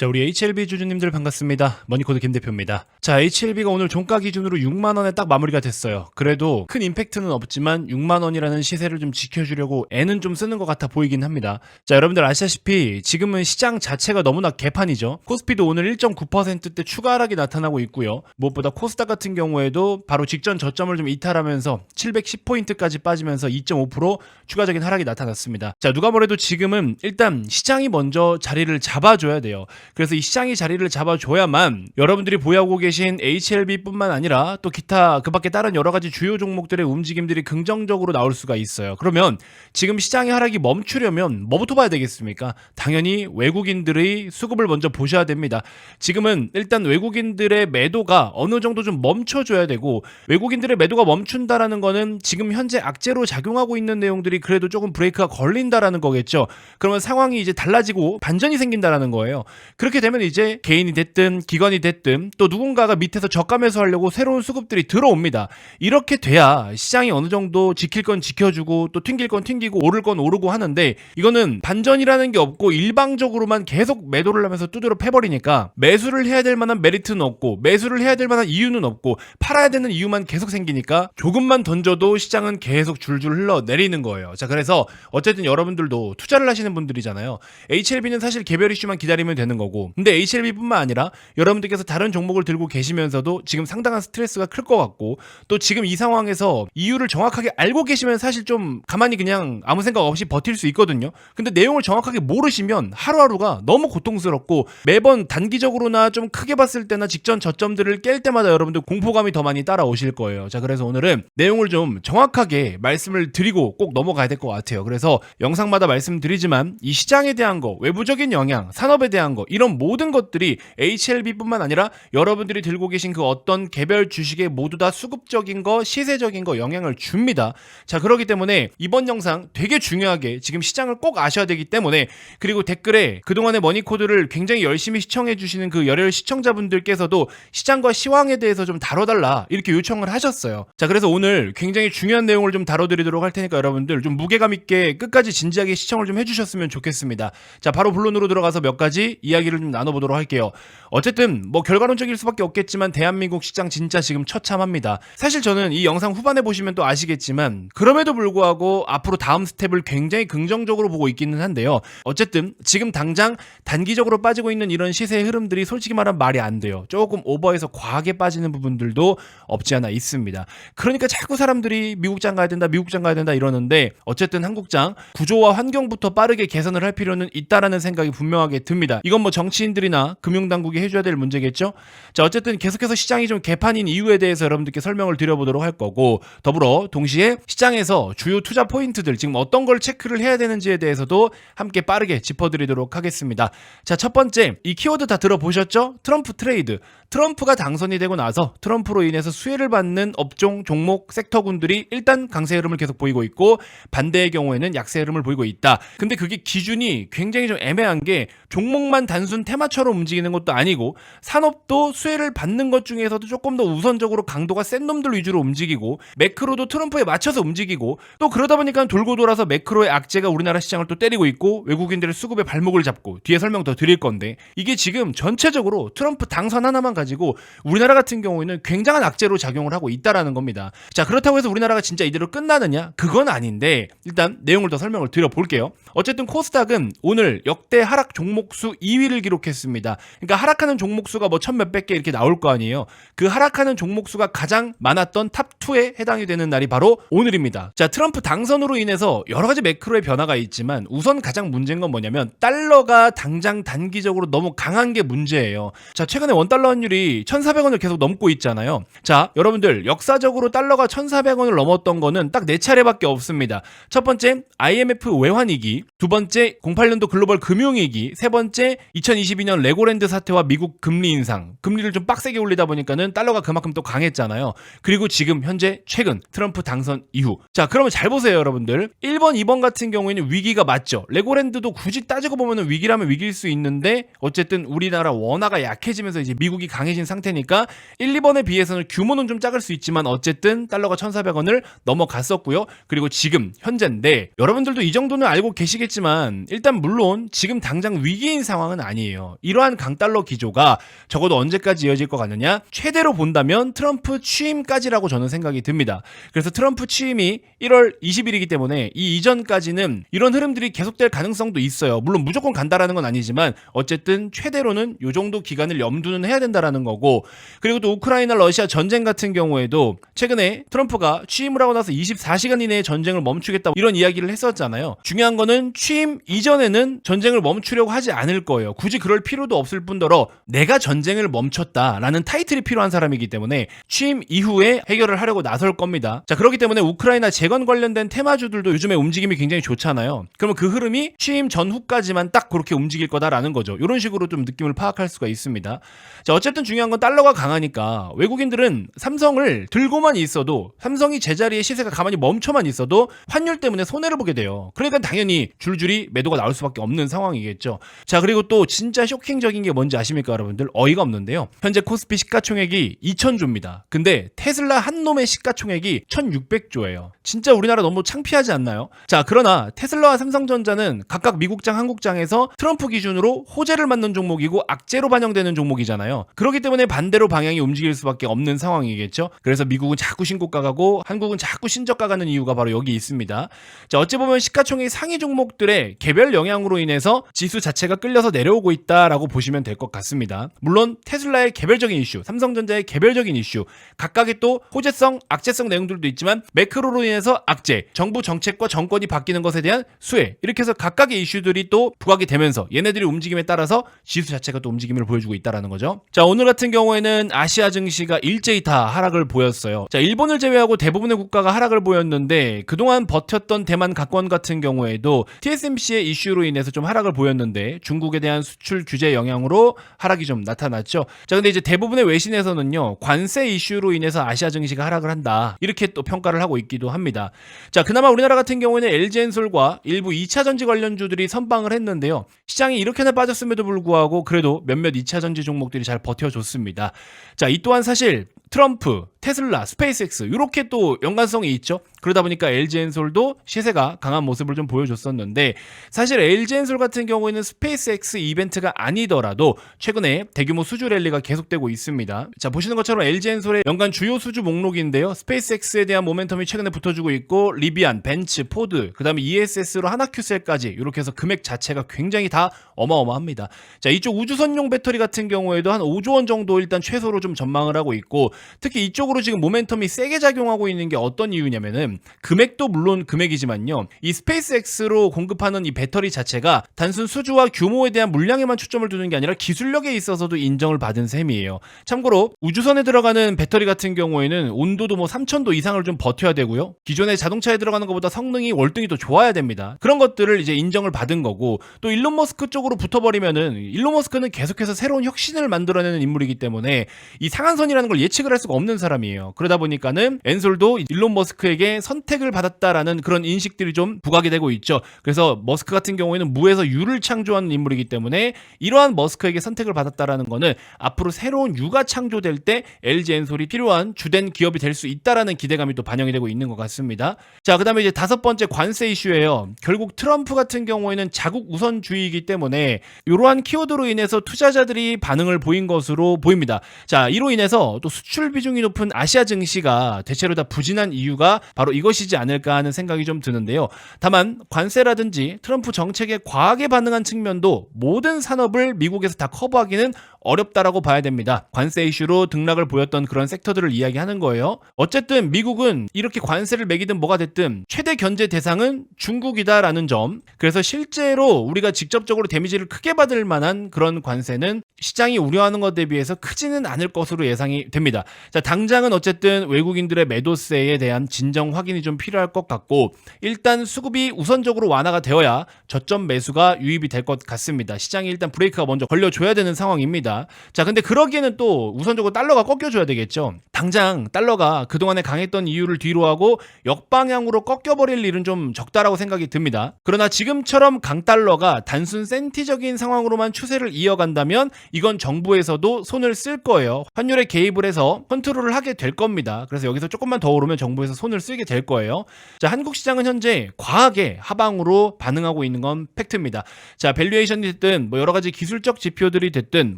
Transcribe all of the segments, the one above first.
자, 우리 HLB 주주님들 반갑습니다. 머니코드 김 대표입니다. 자, HLB가 오늘 종가 기준으로 6만원에 딱 마무리가 됐어요. 그래도 큰 임팩트는 없지만 6만원이라는 시세를 좀 지켜주려고 애는 좀 쓰는 것 같아 보이긴 합니다. 자, 여러분들 아시다시피 지금은 시장 자체가 너무나 개판이죠. 코스피도 오늘 1.9%대 추가 하락이 나타나고 있고요. 무엇보다 코스닥 같은 경우에도 바로 직전 저점을 좀 이탈하면서 710포인트까지 빠지면서 2.5% 추가적인 하락이 나타났습니다. 자, 누가 뭐래도 지금은 일단 시장이 먼저 자리를 잡아줘야 돼요. 그래서 이 시장이 자리를 잡아줘야만 여러분들이 보유하고 계신 HLB뿐만 아니라 또 기타 그 밖에 다른 여러 가지 주요 종목들의 움직임들이 긍정적으로 나올 수가 있어요. 그러면 지금 시장의 하락이 멈추려면 뭐부터 봐야 되겠습니까? 당연히 외국인들의 수급을 먼저 보셔야 됩니다. 지금은 일단 외국인들의 매도가 어느 정도 좀 멈춰줘야 되고, 외국인들의 매도가 멈춘다라는 거는 지금 현재 악재로 작용하고 있는 내용들이 그래도 조금 브레이크가 걸린다라는 거겠죠. 그러면 상황이 이제 달라지고 반전이 생긴다라는 거예요. 그렇게 되면 이제 개인이 됐든 기관이 됐든 또 누군가가 밑에서 저가 매수하려고 새로운 수급들이 들어옵니다. 이렇게 돼야 시장이 어느 정도 지킬 건 지켜주고 또 튕길 건 튕기고 오를 건 오르고 하는데, 이거는 반전이라는 게 없고 일방적으로만 계속 매도를 하면서 두드려 패버리니까 매수를 해야 될 만한 메리트는 없고 매수를 해야 될 만한 이유는 없고 팔아야 되는 이유만 계속 생기니까 조금만 던져도 시장은 계속 줄줄 흘러내리는 거예요. 자, 그래서 어쨌든 여러분들도 투자를 하시는 분들이잖아요. HLB는 사실 개별 이슈만 기다리면 되는 거고, 근데 HLB뿐만 아니라 여러분들께서 다른 종목을 들고 계시면서도 지금 상당한 스트레스가 클 것 같고, 또 지금 이 상황에서 이유를 정확하게 알고 계시면 사실 좀 가만히 그냥 아무 생각 없이 버틸 수 있거든요. 근데 내용을 정확하게 모르시면 하루하루가 너무 고통스럽고 매번 단기적으로나 좀 크게 봤을 때나 직전 저점들을 깰 때마다 여러분들 공포감이 더 많이 따라오실 거예요. 자, 그래서 오늘은 내용을 좀 정확하게 말씀을 드리고 꼭 넘어가야 될 것 같아요. 그래서 영상마다 말씀드리지만 이 시장에 대한 거, 외부적인 영향, 산업에 대한 거, 이런 모든 것들이 HLB뿐만 아니라 여러분들이 들고 계신 그 어떤 개별 주식에 모두 다 수급적인 거, 시세적인 거 영향을 줍니다. 자, 그렇기 때문에 이번 영상 되게 중요하게 지금 시장을 꼭 아셔야 되기 때문에, 그리고 댓글에 그동안의 머니코드를 굉장히 열심히 시청해 주시는 그 열혈 시청자분들께서도 시장과 시황에 대해서 좀 다뤄달라 이렇게 요청을 하셨어요. 자, 그래서 오늘 굉장히 중요한 내용을 좀 다뤄드리도록 할 테니까 여러분들 좀 무게감 있게 끝까지 진지하게 시청을 좀 해주셨으면 좋겠습니다. 자, 바로 본론으로 들어가서 몇 가지 이야기를 좀 나눠보도록 할게요. 어쨌든 뭐 결과론적일 수밖에 없겠지만 대한민국 시장 진짜 지금 처참합니다. 사실 저는 이 영상 후반에 보시면 또 아시겠지만 그럼에도 불구하고 앞으로 다음 스텝을 굉장히 긍정적으로 보고 있기는 한데요. 어쨌든 지금 당장 단기적으로 빠지고 있는 이런 시세의 흐름들이 솔직히 말하면 말이 안 돼요. 조금 오버해서 과하게 빠지는 부분들도 없지 않아 있습니다. 그러니까 자꾸 사람들이 미국장 가야 된다, 미국장 가야 된다 이러는데, 어쨌든 한국장 구조와 환경부터 빠르게 개선을 할 필요는 있다라는 생각이 분명하게 듭니다. 이건 뭐 정치인들이나 금융당국이 해줘야 될 문제겠죠? 자, 어쨌든 계속해서 시장이 좀 개판인 이유에 대해서 여러분들께 설명을 드려보도록 할 거고, 더불어 동시에 시장에서 주요 투자 포인트들 지금 어떤 걸 체크를 해야 되는지에 대해서도 함께 빠르게 짚어드리도록 하겠습니다. 자, 첫 번째, 이 키워드 다 들어보셨죠? 트럼프 트레이드. 트럼프가 당선이 되고 나서 트럼프로 인해서 수혜를 받는 업종, 종목, 섹터군들이 일단 강세 흐름을 계속 보이고 있고, 반대의 경우에는 약세 흐름을 보이고 있다. 근데 그게 기준이 굉장히 좀 애매한 게, 종목만 단순 테마처럼 움직이는 것도 아니고 산업도 수혜를 받는 것 중에서도 조금 더 우선적으로 강도가 센 놈들 위주로 움직이고, 매크로도 트럼프에 맞춰서 움직이고, 또 그러다 보니까 돌고 돌아서 매크로의 악재가 우리나라 시장을 또 때리고 있고 외국인들의 수급에 발목을 잡고, 뒤에 설명 더 드릴 건데, 이게 지금 전체적으로 트럼프 당선 하나만 가지고 우리나라 같은 경우에는 굉장한 악재로 작용을 하고 있다라는 겁니다. 자, 그렇다고 해서 우리나라가 진짜 이대로 끝나느냐? 그건 아닌데 일단 내용을 더 설명을 드려볼게요. 어쨌든 코스닥은 오늘 역대 하락 종목수 2위를 기록했습니다. 그러니까 하락하는 종목수가 뭐 천 몇백 개 이렇게 나올 거 아니에요. 그 하락하는 종목수가 가장 많았던 탑2에 해당이 되는 날이 바로 오늘입니다. 자, 트럼프 당선으로 인해서 여러 가지 매크로의 변화가 있지만 우선 가장 문제인 건 뭐냐면 달러가 당장 단기적으로 너무 강한 게 문제예요. 자, 최근에 원달러 환율이 1,400원을 계속 넘고 있잖아요. 자, 여러분들 역사적으로 달러가 1,400원을 넘었던 거는 딱 4차례밖에 없습니다. 첫 번째 IMF 외환위기, 두 번째 08년도 글로벌 금융위기, 세 번째 2022년 레고랜드 사태와 미국 금리 인상, 금리를 좀 빡세게 올리다 보니까는 달러가 그만큼 또 강했잖아요. 그리고 지금 현재 최근 트럼프 당선 이후. 자, 그러면 잘 보세요 여러분들. 1번 2번 같은 경우에는 위기가 맞죠. 레고랜드도 굳이 따지고 보면 위기라면 위기일 수 있는데, 어쨌든 우리나라 원화가 약해지면서 이제 미국이 강해진 상태니까 1, 2번에 비해서는 규모는 좀 작을 수 있지만 어쨌든 달러가 1,400원을 넘어갔었고요. 그리고 지금 현재인데, 여러분들도 이 정도는 알고 계시겠지만 일단 물론 지금 당장 위기인 상황은 아니에요. 이러한 강달러 기조가 적어도 언제까지 이어질 것 같느냐? 최대로 본다면 트럼프 취임까지라고 저는 생각이 듭니다. 그래서 트럼프 취임이 1월 20일이기 때문에 이 이전까지는 이런 흐름들이 계속될 가능성도 있어요. 물론 무조건 간다라는 건 아니지만 어쨌든 최대로는 이 정도 기간을 염두는 해야 된다라는 거고, 그리고 또 우크라이나 러시아 전쟁 같은 경우에도 최근에 트럼프가 취임을 하고 나서 24시간 이내에 전쟁을 멈추겠다 이런 이야기를 했었잖아요. 중요한 거는 취임 이전에는 전쟁을 멈추려고 하지 않을 거예요. 굳이 그럴 필요도 없을 뿐더러 내가 전쟁을 멈췄다라는 타이틀이 필요한 사람이기 때문에 취임 이후에 해결을 하려고 나설 겁니다. 자, 그렇기 때문에 우크라이나 재건 관련된 테마주들도 요즘에 움직임이 굉장히 좋잖아요. 그러면 그 흐름이 취임 전후까지만 딱 그렇게 움직일 거다라는 거죠. 이런 식으로 좀 느낌을 파악할 수가 있습니다. 자, 어쨌든 중요한 건 달러가 강하니까 외국인들은 삼성을 들고만 있어도, 삼성이 제자리에 시세가 가만히 멈춰만 있어도 환율 때문에 손해를 보게 돼요. 그러니까 당연히 줄줄이 매도가 나올 수밖에 없는 상황이겠죠. 자, 그리고 또 진짜 쇼킹적인 게 뭔지 아십니까, 여러분들? 어이가 없는데요. 현재 코스피 시가총액이 2,000조입니다. 근데 테슬라 한 놈의 시가총액이 1,600조예요. 진짜 우리나라 너무 창피하지 않나요? 자, 그러나 테슬라와 삼성전자는 각각 미국장, 한국장에서 트럼프 기준으로 호재를 맞는 종목이고 악재로 반영되는 종목이잖아요. 그렇기 때문에 반대로 방향이 움직일 수밖에 없는 상황이겠죠. 그래서 미국은 자꾸 신고가 가고 한국은 자꾸 신저가 가는 이유가 바로 여기 있습니다. 자, 어찌 보면 시가총액 상위 종목들의 개별 영향으로 인해서 지수 자체가 끌려서 내려오고 있다라고 보시면 될 것 같습니다. 물론 테슬라의 개별적인 이슈, 삼성전자의 개별적인 이슈, 각각의 또 호재성, 악재성 내용들도 있지만 매크로로 인해서 악재, 정부 정책과 정권이 바뀌는 것에 대한 수혜, 이렇게 해서 각각의 이슈들이 또 부각이 되면서 얘네들이 움직임에 따라서 지수 자체가 또 움직임을 보여주고 있다는 거죠. 자, 오늘 같은 경우에는 아시아 증시가 일제히 다 하락을 보였어요. 자, 일본을 제외하고 대부분의 국가가 하락을 보였는데 그동안 버텼던 대만 각권 같은 경우에도 TSMC의 이슈로 인해서 좀 하락을 보였는데 중국에 대한 수출 규제 영향으로 하락이 좀 나타났죠. 자, 근데 이제 대부분의 외신에서는요, 관세 이슈로 인해서 아시아 증시가 하락을 한다, 이렇게 또 평가를 하고 있기도 합니다. 자, 그나마 우리나라 같은 경우에는 LG엔솔과 일부 2차전지 관련주들이 선방을 했는데요. 시장이 이렇게나 빠졌음에도 불구하고 그래도 몇몇 2차전지 종목들이 잘 버텨줬습니다. 자, 이 또한 사실 트럼프, 테슬라, 스페이스X 이렇게 또 연관성이 있죠. 그러다 보니까 LG엔솔도 시세가 강한 모습을 좀 보여줬었는데, 사실 LG엔솔 같은 경우에는 스페이스X 이벤트가 아니더라도 최근에 대규모 수주 랠리가 계속되고 있습니다. 자, 보시는 것처럼 LG엔솔의 연간 주요 수주 목록인데요. 스페이스X에 대한 모멘텀이 최근에 붙어주고 있고 리비안, 벤츠, 포드, 그 다음에 ESS로 하나큐셀까지 이렇게 해서 금액 자체가 굉장히 다 어마어마합니다. 자, 이쪽 우주선용 배터리 같은 경우에도 한 5조 원 정도 일단 최소로 좀 전망을 하고 있고, 특히 이쪽으로 지금 모멘텀이 세게 작용하고 있는 게 어떤 이유냐면은 금액도 물론 금액이지만요, 이 스페이스X로 공급하는 이 배터리 자체가 단순 수주와 규모에 대한 물량에만 초점을 두는 게 아니라 기술력에 있어서도 인정을 받은 셈이에요. 참고로 우주선에 들어가는 배터리 같은 경우에는 온도도 뭐 3000도 이상을 좀 버텨야 되고요, 기존의 자동차에 들어가는 것보다 성능이 월등히 더 좋아야 됩니다. 그런 것들을 이제 인정을 받은 거고, 또 일론 머스크 쪽으로 붙어버리면은 일론 머스크는 계속해서 새로운 혁신을 만들어내는 인물이기 때문에 이 상한선이라는 걸 예측을 할 수가 없는 사람이에요. 그러다 보니까는 엔솔도 일론 머스크에게 선택을 받았다라는 그런 인식들이 좀 부각이 되고 있죠. 그래서 머스크 같은 경우에는 무에서 유를 창조하는 인물이기 때문에 이러한 머스크에게 선택을 받았다라는 거는 앞으로 새로운 유가 창조될 때 LG 엔솔이 필요한 주된 기업이 될 수 있다라는 기대감이 또 반영이 되고 있는 것 같습니다. 자, 그다음에 이제 다섯 번째 관세 이슈예요. 결국 트럼프 같은 경우에는 자국 우선주의이기 때문에 이러한 키워드로 인해서 투자자들이 반응을 보인 것으로 보입니다. 자, 이로 인해서 또 수출 비중이 높은 아시아 증시가 대체로 다 부진한 이유가 바로 이것이지 않을까 하는 생각이 좀 드는데요. 다만 관세라든지 트럼프 정책에 과하게 반응한 측면도 모든 산업을 미국에서 다 커버하기는 어렵다라고 봐야 됩니다. 관세 이슈로 등락을 보였던 그런 섹터들을 이야기하는 거예요. 어쨌든 미국은 이렇게 관세를 매기든 뭐가 됐든 최대 견제 대상은 중국이다라는 점, 그래서 실제로 우리가 직접적으로 데미지를 크게 받을 만한 그런 관세는 시장이 우려하는 것 대비해서 크지는 않을 것으로 예상이 됩니다. 자, 당장은 어쨌든 외국인들의 매도세에 대한 진정 확인이 좀 필요할 것 같고, 일단 수급이 우선적으로 완화가 되어야 저점 매수가 유입이 될 것 같습니다. 시장이 일단 브레이크가 먼저 걸려줘야 되는 상황입니다. 자, 근데 그러기에는 또 우선적으로 달러가 꺾여줘야 되겠죠. 당장 달러가 그동안에 강했던 이유를 뒤로하고 역방향으로 꺾여버릴 일은 좀 적다라고 생각이 듭니다. 그러나 지금처럼 강달러가 단순 센티적인 상황으로만 추세를 이어간다면 이건 정부에서도 손을 쓸 거예요. 환율에 개입을 해서 컨트롤을 하게 될 겁니다. 그래서 여기서 조금만 더 오르면 정부에서 손을 쓰게 될 거예요. 자, 한국 시장은 현재 과하게 하방으로 반응하고 있는 건 팩트입니다. 자, 밸류에이션이 됐든 됐든 뭐 여러 가지 기술적 지표들이 됐든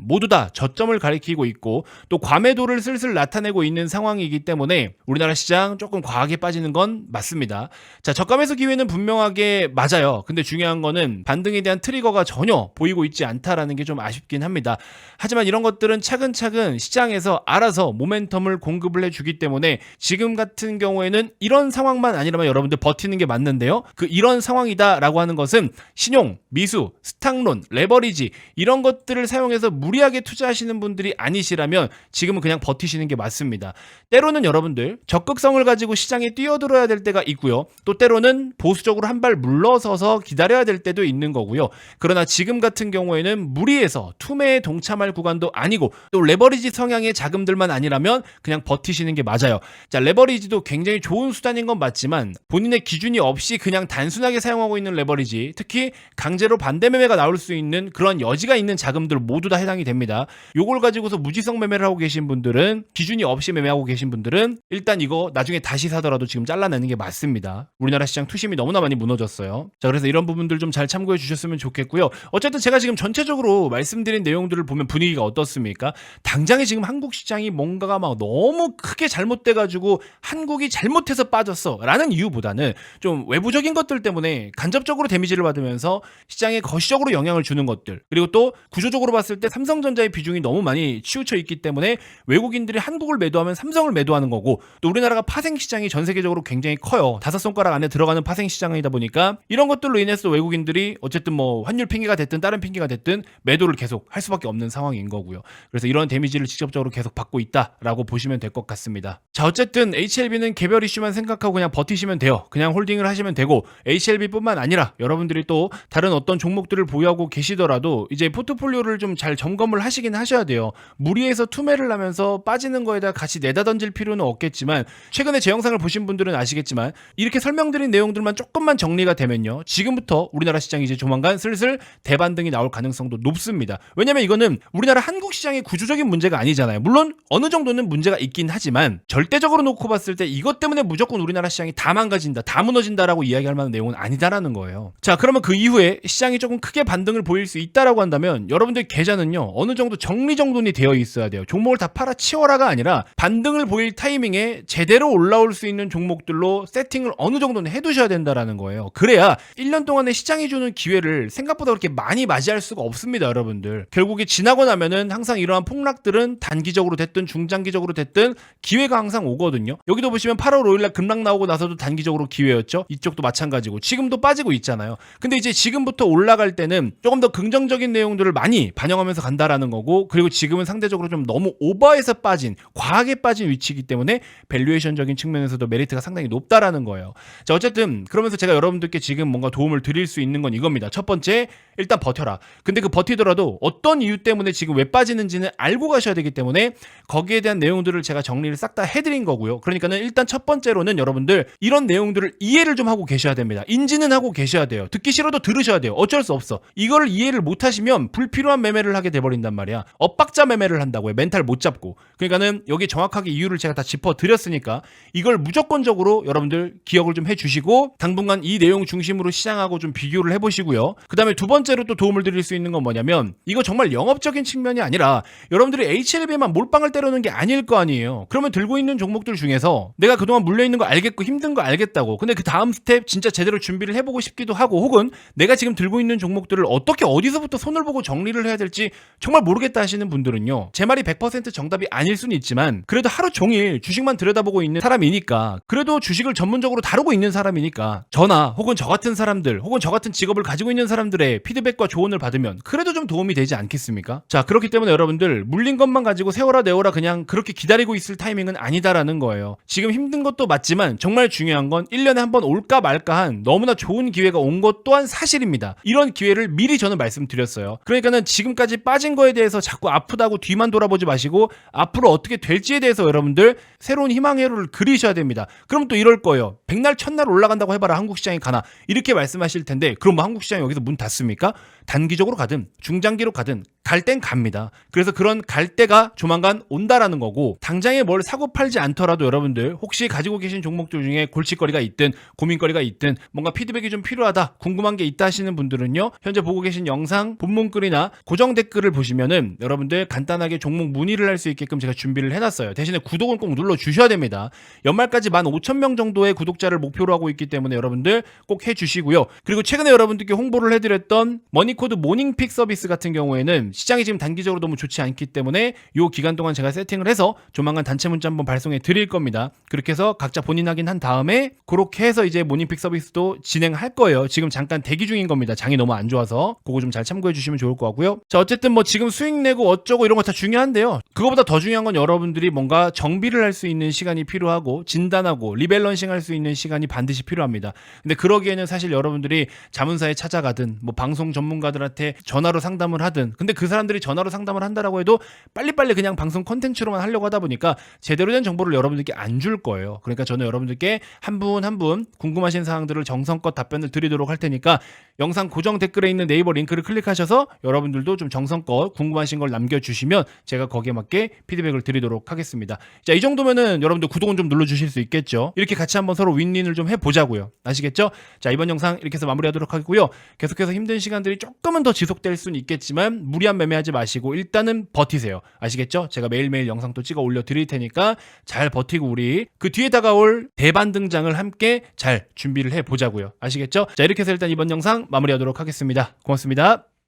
모두 다 저점을 가리키고 있고 또 과매도를 슬슬 나타내고 있는 상황이기 때문에 우리나라 시장 조금 과하게 빠지는 건 맞습니다. 자, 저가 매수 기회는 분명하게 맞아요. 근데 중요한 거는 반등에 대한 트리거가 전혀 보이고 있지 않다라는 게 좀 아쉽긴 합니다. 하지만 이런 것들은 차근차근 시장에서 알아서 모멘텀을 공급을 해주기 때문에 지금 같은 경우에는 이런 상황만 아니라면 여러분들 버티는 게 맞는데요. 그 이런 상황이다라고 하는 것은 신용, 미수, 스탁론, 레버리지 이런 것들을 사용해서 무리하게 투자하시는 분들이 아니시라면 지금은 그냥 버티시는 게 맞습니다. 때로는 여러분들 적극성을 가지고 시장에 뛰어들어야 될 때가 있고요. 또 때로는 보수적으로 한 발 물러서서 기다려야 될 때도 있는 거고요. 그러나 지금 같은 경우에는 무리해서 투매에 동참할 구간도 아니고 또 레버리지 성향의 자금들만 아니라면 그냥 버티시는 게 맞아요. 자, 레버리지도 굉장히 좋은 수단인 건 맞지만 본인의 기준이 없이 그냥 단순하게 사용하고 있는 레버리지, 특히 강제로 반대 매매가 나올 수 있는 그런 여지가 있는 자금들 모두 다 해당이 됩니다. 요걸 가지고서 무지성 매매를 하고 계신 분들은, 기준이 없이 매매하고 계신 분들은 일단 이거 나중에 다시 사더라도 지금 잘라내는 게 맞습니다. 우리나라 시장 투심이 너무나 많이 무너졌어요. 자, 그래서 이런 부분들 좀 잘 참고해 주셨으면 좋겠고요. 어쨌든 제가 지금 전체적으로 말씀드린 내용들을 보면 분위기가 어떻습니까? 당장에 지금 한국 시장이 뭔가가 막 너무 크게 잘못돼가지고 한국이 잘못해서 빠졌어 라는 이유보다는 좀 외부적인 것들 때문에 간접적으로 데미지를 받으면서 시장에 거시적으로 영향을 주는 것들, 그리고 또 구조적으로 봤을 때 삼성전자의 비중이 너무 많이 치우쳐 있기 때문에 외국인들이 한국을 매도하면 삼성을 매도하는 거고, 또 우리나라가 파생시장이 전 세계적으로 굉장히 커요. 5손가락 안에 들어가는 파생시장이다 보니까 이런 것들로 인해서 외국인들이 어쨌든 뭐 환율 핑계가 됐든 다른 핑계가 됐든 매도를 계속 할 수밖에 없는 상황인 거고요. 그래서 이런 데미지를 직접적으로 계속 받고 있다라고 보시면 될 것 같습니다. 자, 어쨌든 HLB는 개별 이슈만 생각하고 그냥 버티시면 돼요. 그냥 홀딩을 하시면 되고, HLB뿐만 아니라 여러분들이 또 다른 어떤 종목들을 보유하고 계시더라도 이제 포트폴리오를 좀 잘 점검을 하시긴 하셔야 돼요. 무리해서 투매를 하면서 빠지는 거에다 같이 내다 던질 필요는 없겠지만, 최근에 제 영상을 보신 분들은 아시겠지만 이렇게 설명드린 내용들만 조금만 정리가 되면요, 지금부터 우리나라 시장이 이제 조만간 슬슬 대반등이 나올 가능성도 높습니다. 왜냐면 이거는 우리나라 한국 시장의 구조적인 문제가 아니잖아요. 물론 어느 정도는 문제가 있긴 하지만 절대적으로 놓고 봤을 때 이것 때문에 무조건 우리나라 시장이 다 망가진다, 다 무너진다라고 이야기할 만한 내용은 아니다라는 거예요. 자, 그러면 그 이후에 시장이 조금 크게 반등을 보일 수 있다라고 한다면 여러분들 계좌는요, 어느 정도 정리정돈이 되어 있어야 돼요. 종목을 다 팔아치워라가 아니라 반등을 보일 타이밍에 제대로 올라올 수 있는 종목들로 세팅을 어느 정도는 해두셔야 된다라는 거예요. 그래야 1년 동안에 시장이 주는 기회를 생각보다 그렇게 많이 맞이할 수가 없습니다, 여러분들. 결국에 지나고 나면은 항상 이러한 폭락들은 단기적으로 됐든 중장기적으로 됐든 기회가 항상 오거든요. 여기도 보시면 8월 5일날 급락 나오고 나서도 단기적으로 기회였죠. 이쪽도 마찬가지고 지금도 빠지고 있잖아요. 근데 이제 지금부터 올라갈 때는 조금 더 긍정적인 내용들을 많이 반영하면서 간다라는 거고, 그리고 지금은 상대적으로 좀 너무 오버해서 빠진, 과하게 빠진 위치이기 때문에 밸류에이션적인 측면에서도 메리트가 상당히 높다라는 거예요. 자, 어쨌든 그러면서 제가 여러분들께 지금 뭔가 도움을 드릴 수 있는 건 이겁니다. 첫 번째, 일단 버텨라. 근데 그 버티더라도 어떤 이유 때문에 지금 왜 빠지는지는 알고 가셔야 되기 때문에 거기에 대한 내용들을 제가 정리를 싹 다 해드린 거고요. 그러니까는 일단 첫 번째로는 여러분들 이런 내용들을 이해를 좀 하고 계셔야 됩니다. 인지는 하고 계셔야 돼요. 듣기 싫어도 들으셔야 돼요. 어쩔 수 없어. 이거를 이해를 못 하시면 불필요한 매매를 하게 돼버린단 말이야. 엇박자 매매를 한다고요. 멘탈 못 잡고. 그러니까는 여기 정확하게 이유를 제가 다 짚어드렸으니까 이걸 무조건적으로 여러분들 기억을 좀 해주시고 당분간 이 내용 중심으로 시장하고 좀 비교를 해보시고요. 그 다음에 두 번째로 또 도움을 드릴 수 있는 건 뭐냐면, 이거 정말 영업적인 측면이 아니라 여러분들이 HLB에만 몰빵을 때려는 게 아닐 거 아니에요. 그러면 들고 있는 종목들 중에서 내가 그동안 물려있는 거 알겠고 힘든 거 알겠다고, 근데 그 다음 스텝 진짜 제대로 준비를 해보고 싶기도 하고, 혹은 내가 지금 들고 있는 종목들을 어떻게 어디서부터 손을 보고 정리를 해야 될지 정말 모르겠다 하시는 분들은요, 제 말이 100% 정답이 아닐 수는 있지만 그래도 하루 종일 주식만 들여다보고 있는 사람이니까, 그래도 주식을 전문적으로 다루고 있는 사람이니까 저나 혹은 저 같은 사람들 혹은 저 같은 직업을 가지고 있는 사람들의 피드백과 조언을 받으면 그래도 좀 도움이 되지 않겠습니까? 자, 그렇기 때문에 여러분들 물린 것만 가지고 세워라 내워라 그냥 그렇게 기다리고 있을 타이밍은 아니다라는 거예요. 지금 힘든 것도 맞지만 정말 중요한 건 1년에 한 번 올까 말까한 너무나 좋은 기회가 온 것 또한 사실입니다. 이런 기회를 미리 저는 말씀드렸어요. 그러니까는 지금까지 빠진 거에 대해서 자꾸 아프다고 뒤만 돌아보지 마시고 앞으로 어떻게 될지에 대해서 여러분들 새로운 희망 회로를 그리셔야 됩니다. 그럼 또 이럴 거예요. 백날 첫날 올라간다고 해봐라 한국 시장이 가나, 이렇게 말씀하실 텐데, 그럼 뭐 한국 시장이 여기서 문 닫습니까? 단기적으로 가든 중장기로 가든 갈 땐 갑니다. 그래서 그런 갈 때가 조만간 온다라는 거고, 당장에 뭘 사고 팔지 않더라도 여러분들 혹시 가지고 계신 종목들 중에 골칫거리가 있든 고민거리가 있든 뭔가 피드백이 좀 필요하다, 궁금한 게 있다 하시는 분들은요, 현재 보고 계신 영상 본문글이나 고정 댓글을 보시면은 여러분들 간단하게 종목 문의를 할 수 있게끔 제가 준비를 해놨어요. 대신에 구독은 꼭 눌러주셔야 됩니다. 연말까지 15,000명 정도의 구독자를 목표로 하고 있기 때문에 여러분들 꼭 해주시고요. 그리고 최근에 여러분들께 홍보를 해드렸던 머니코드 모닝픽 서비스 같은 경우에는 시장이 지금 단기적으로 너무 좋지 않기 때문에 이 기간 동안 제가 세팅을 해서 조만간 단체 문자 한번 발송해 드릴 겁니다. 그렇게 해서 각자 본인 확인한 다음에 그렇게 해서 이제 모닝픽 서비스도 진행할 거예요. 지금 잠깐 대기 중인 겁니다. 장이 너무 안 좋아서 그거 좀 잘 참고해 주시면 좋을 것 같고요. 자, 어쨌든 뭐 지금 수익 내고 어쩌고 이런 거 다 중요한데요. 그거보다 더 중요한 건 여러분들이 뭔가 정비를 할 수 있는 시간이 필요하고 진단하고 리밸런싱 할 수 있는 시간이 반드시 필요합니다. 근데 그러기에는 사실 여러분들이 자문사에 찾아가든 뭐 방송 전문가들한테 전화로 상담을 하든, 근데 그 사람들이 전화로 상담을 한다라고 해도 빨리빨리 그냥 방송 콘텐츠로만 하려고 하다 보니까 제대로 된 정보를 여러분들께 안 줄 거예요. 그러니까 저는 여러분들께 한 분 한 분 궁금하신 사항들을 정성껏 답변을 드리도록 할 테니까 영상 고정 댓글에 있는 네이버 링크를 클릭하셔서 여러분들도 좀 정성껏 궁금하신 걸 남겨주시면 제가 거기에 맞게 피드백을 드리도록 하겠습니다. 자, 이 정도면은 여러분들 구독은 좀 눌러주실 수 있겠죠. 이렇게 같이 한번 서로 윈윈을 좀 해보자고요. 아시겠죠? 자, 이번 영상 이렇게 해서 마무리하도록 하고요. 계속해서 힘든 시간들이 조금은 더 지속될 수는 있겠지만 무리한 매매하지 마시고 일단은 버티세요. 아시겠죠? 제가 매일매일 영상 또 찍어 올려드릴 테니까 잘 버티고 우리 그 뒤에 다가올 대반 등장을 함께 잘 준비를 해보자고요. 아시겠죠? 자, 이렇게 해서 일단 이번 영상 마무리하도록 하겠습니다. 고맙습니다.